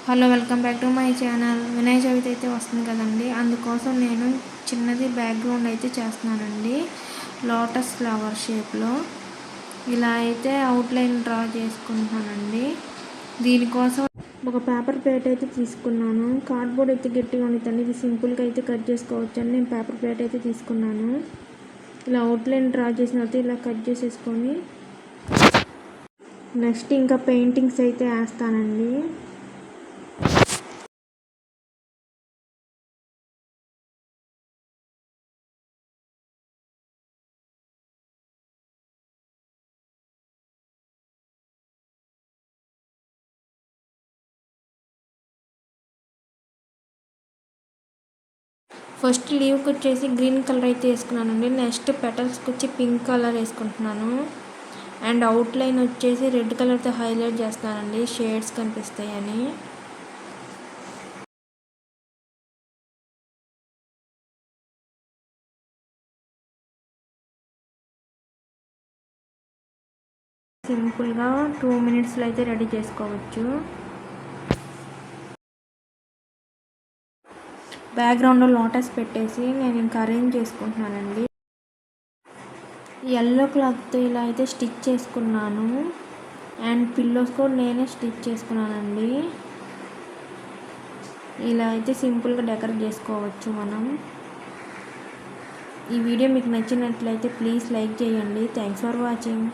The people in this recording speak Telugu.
Hello, welcome back to my channel. Vinayaka Chavithi అయితే వస్తుంది కదండి, అందుకోసం నేను చిన్నది బ్యాక్గ్రౌండ్ అయితే చేస్తున్నానండి. లోటస్ ఫ్లవర్ షేప్లో ఇలా అయితే అవుట్లైన్ డ్రా చేసుకుంటున్నానండి. దీనికోసం ఒక పేపర్ ప్లేట్ అయితే తీసుకున్నాను. కార్డ్బోర్డ్ అయితే గట్టిగా ఉంటుందండి, ఇది సింపుల్గా అయితే కట్ చేసుకోవచ్చు అని నేను పేపర్ ప్లేట్ అయితే తీసుకున్నాను. ఇలా అవుట్లైన్ డ్రా చేసిన తర్వాత ఇలా కట్ చేసేసుకొని నెక్స్ట్ ఇంకా పెయింటింగ్స్ అయితే వేస్తానండి. ఫస్ట్ లీవ్కి వచ్చేసి గ్రీన్ కలర్ అయితే వేసుకున్నానండి. నెక్స్ట్ పెటల్స్కి వచ్చి పింక్ కలర్ వేసుకుంటున్నాను. అండ్ అవుట్లైన్ వచ్చేసి రెడ్ కలర్తో హైలైట్ చేస్తున్నానండి, షేడ్స్ కనిపిస్తాయని. సింపుల్గా 2 minutesలో అయితే రెడీ చేసుకోవచ్చు. బ్యాక్గ్రౌండ్లో లోటస్ పెట్టేసి నేను ఇంకా అరేంజ్ చేసుకుంటున్నానండి. ఎల్లో క్లాత్తో ఇలా అయితే స్టిచ్ చేసుకున్నాను. అండ్ పిల్లోస్ కూడా నేనే స్టిచ్ చేసుకున్నానండి. ఇలా అయితే సింపుల్గా డెకరేట్ చేసుకోవచ్చు మనం. ఈ వీడియో మీకు నచ్చినట్లయితే ప్లీజ్ లైక్ చేయండి. Thanks for watching.